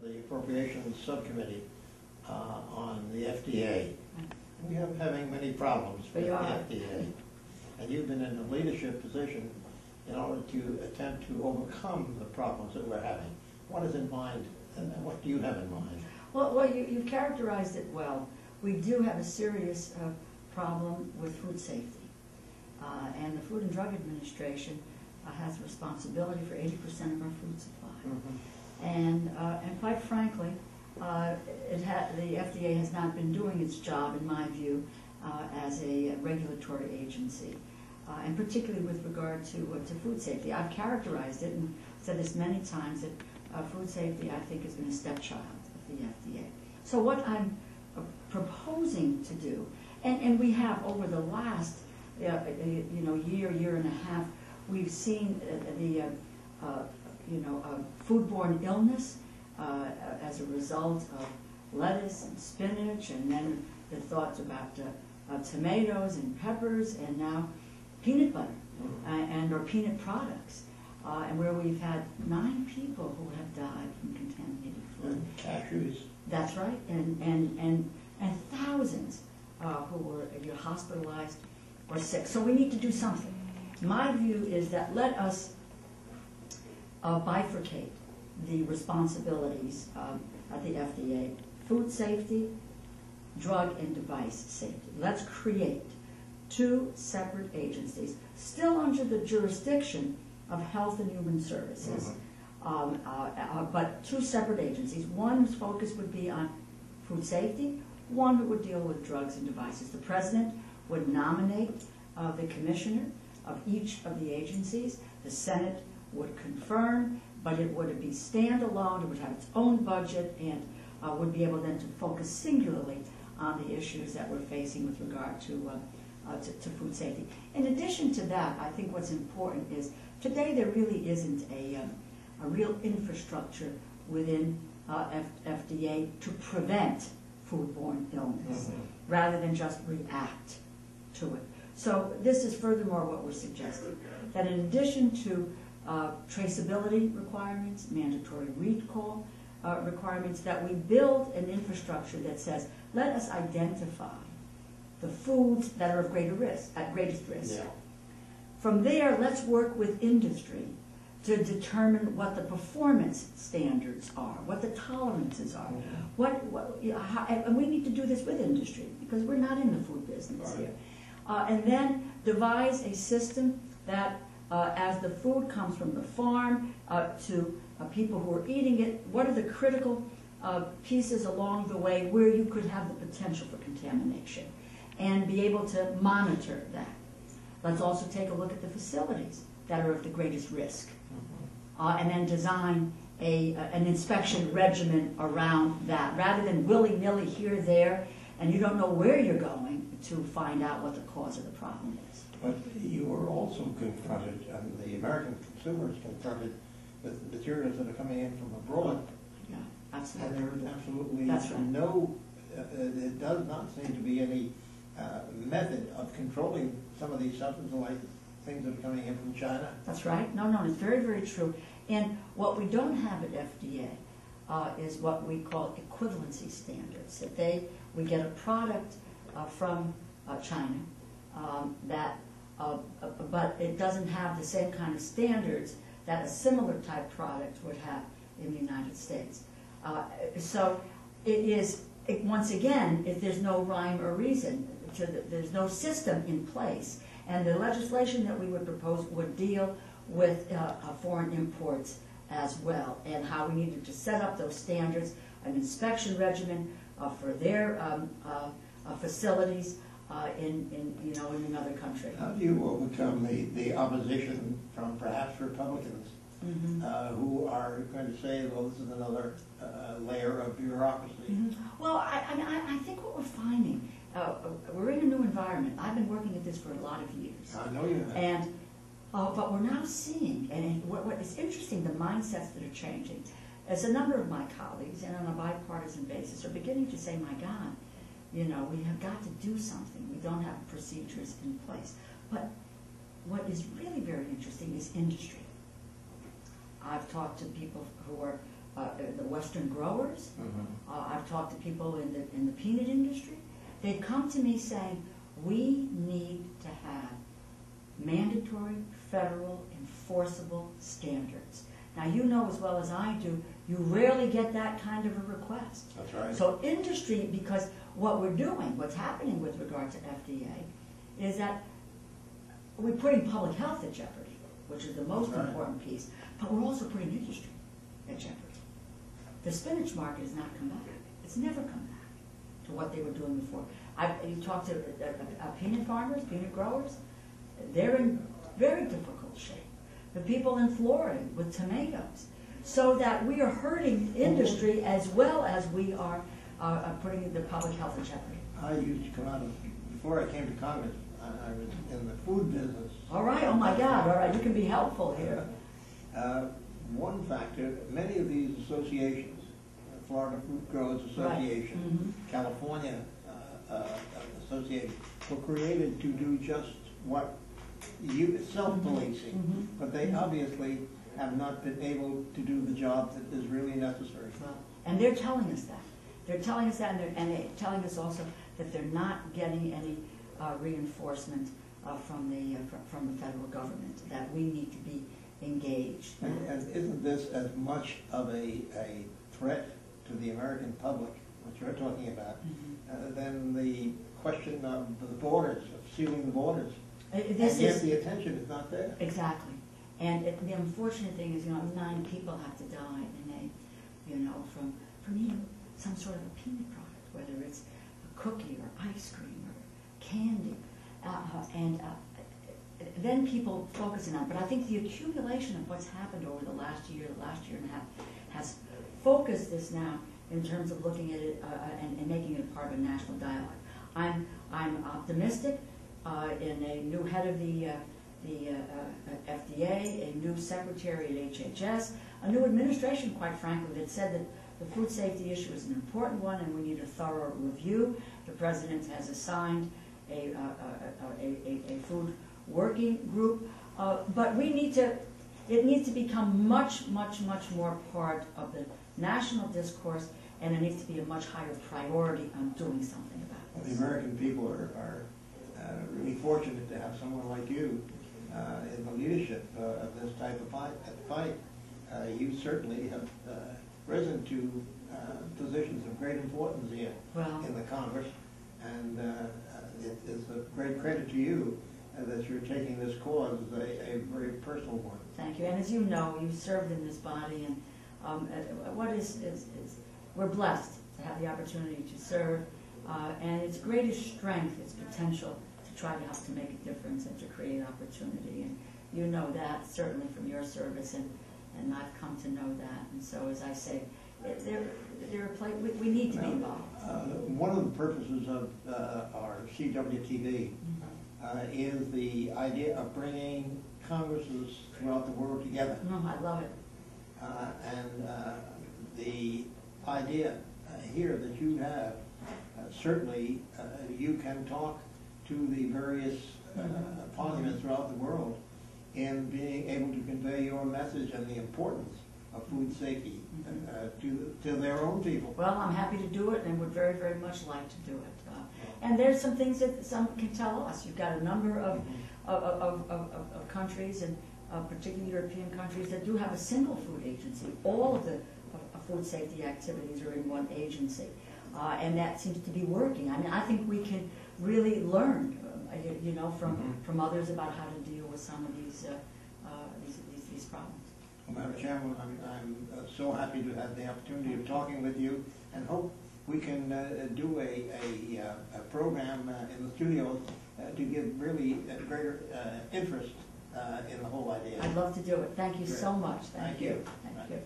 the Appropriations Subcommittee on the FDA. We are having many problems with the FDA. And you've been in a leadership position in order to attempt to overcome the problems that we're having. What is in mind, and what do you have in mind? Well, you characterized it well. We do have a serious problem with food safety. And the Food and Drug Administration has responsibility for 80% of our food supply. Mm-hmm. And quite frankly, the FDA has not been doing its job, in my view, as a regulatory agency, and particularly with regard to food safety. I've characterized it and said this many times that food safety, I think, has been a stepchild of the FDA. So what I'm proposing to do, and we have over the last year and a half, we've seen the foodborne illness as a result of lettuce and spinach, and then the thoughts about tomatoes and peppers, and now peanut butter or peanut products, and where we've had 9 people who have died from contaminated food. Cashews. That's right, and thousands who were either hospitalized or sick. So we need to do something. My view is that let us bifurcate the responsibilities of the FDA: food safety, drug and device safety. Let's create 2 separate agencies, still under the jurisdiction of Health and Human Services, but 2 separate agencies. One whose focus would be on food safety, one who would deal with drugs and devices. The President would nominate the commissioner of each of the agencies. The Senate would confirm, but it would be standalone. It would have its own budget, and would be able then to focus singularly on the issues that we're facing with regard to food safety. In addition to that, I think what's important is today there really isn't a real infrastructure within FDA to prevent foodborne illness, rather than just react to it. So this is furthermore what we're suggesting, that in addition to traceability requirements, mandatory recall requirements, that we build an infrastructure that says, let us identify the foods that are of greatest risk. Yeah. From there, let's work with industry to determine what the performance standards are, what the tolerances are. And we need to do this with industry, because we're not in the food business here. And then devise a system that, as the food comes from the farm to people who are eating it, what are the critical pieces along the way where you could have the potential for contamination, and be able to monitor that. Let's also take a look at the facilities that are of the greatest risk, and then design an inspection regimen around that, rather than willy-nilly here, there, and you don't know where you're going to find out what the cause of the problem is. But you are also confronted, and the American consumer is confronted with materials that are coming in from abroad. Yeah, absolutely. And there is absolutely right. no, it does not seem to be any method of controlling some of these substances, like things that are coming in from China. That's right. No, it's very, very true. And what we don't have at FDA is what we call equivalency standards. That we get a product from China but it doesn't have the same kind of standards that a similar type product would have in the United States. So once again, if there's no rhyme or reason, there's no system in place. And the legislation that we would propose would deal with foreign imports as well, and how we needed to set up those standards, an inspection regimen for their facilities in another country. How do you overcome the opposition from perhaps Republicans who are going to say, well, this is another layer of bureaucracy? Well, I think what we're finding, we're in a new environment. I've been working at this for a lot of years. I know you have. And but we're now seeing, and what is interesting, the mindsets that are changing. As a number of my colleagues, and on a bipartisan basis, are beginning to say, my God, we have got to do something. We don't have procedures in place. But what is really very interesting is industry. I've talked to people who are the Western growers. Mm-hmm. I've talked to people in the peanut industry. They've come to me saying, we need to have mandatory federal enforceable standards. Now, you know as well as I do, you rarely get that kind of a request. That's right. So industry, because what we're doing, what's happening with regard to FDA, is that we're putting public health at jeopardy, which is the most Right. important piece, but we're also putting industry at jeopardy. The spinach market has not come back. It's never come back to what they were doing before. You talk to peanut farmers, peanut growers, they're in very difficult shape. The people in Florida with tomatoes. So that we are hurting industry as well as we are putting the public health at jeopardy. I used to come out of, before I came to Congress, I was in the food business. All right, oh my God, all right, you can be helpful here. One factor, many of these associations, Florida Fruit Growers Association, Right. Mm-hmm. California Association, were created to do just what self-policing, Mm-hmm. but they obviously have not been able to do the job that is really necessary. Well, and they're telling us that. They're telling us that, and they're telling us also that they're not getting any reinforcement from the federal government, that we need to be engaged. And isn't this as much of a threat to the American public, what you're talking about, than the question of the borders, of sealing the borders? And yet the attention is not there. Exactly. And the unfortunate thing is, 9 people have to die, and they, from eating some sort of a peanut product, whether it's a cookie or ice cream or candy, and then people focusing on it. But I think the accumulation of what's happened over the last year and a half, has focused this now in terms of looking at it and making it a part of a national dialogue. I'm optimistic in a new head of the FDA, a new secretary at HHS, a new administration, quite frankly, that said that the food safety issue is an important one and we need a thorough review. The president has assigned a food working group, but it needs to become much, much, much more part of the national discourse, and it needs to be a much higher priority on doing something about it. The American people are really fortunate to have someone like you in the leadership of this type of fight. You certainly have risen to positions of great importance here in the Congress, and it is a great credit to you that you're taking this cause as a very personal one. Thank you. And as you know, you've served in this body, and we're blessed to have the opportunity to serve, and its greatest strength, its potential to try to help to make a difference and to create opportunity. And you know that certainly from your service, and I've come to know that. And so, as I say, we need to be involved. One of the purposes of our CWTV is the idea of bringing Congresses throughout the world together. No, I love it. And the idea here that you have, certainly you can talk to the various parliaments throughout the world in being able to convey your message and the importance of food safety to their own people. Well, I'm happy to do it and would very, very much like to do it. And there's some things that some can tell us. You've got a number of countries, and particularly European countries, that do have a single food agency. All of the food safety activities are in one agency, and that seems to be working. I mean, I think we can really learn, from others about how to deal with some of these problems. Well, Madam Chairman, I'm so happy to have the opportunity of talking with you, and hope we can do a program in the studio to give really greater interest in the whole idea. I'd love to do it. Thank you so much. Thank you. Thank you.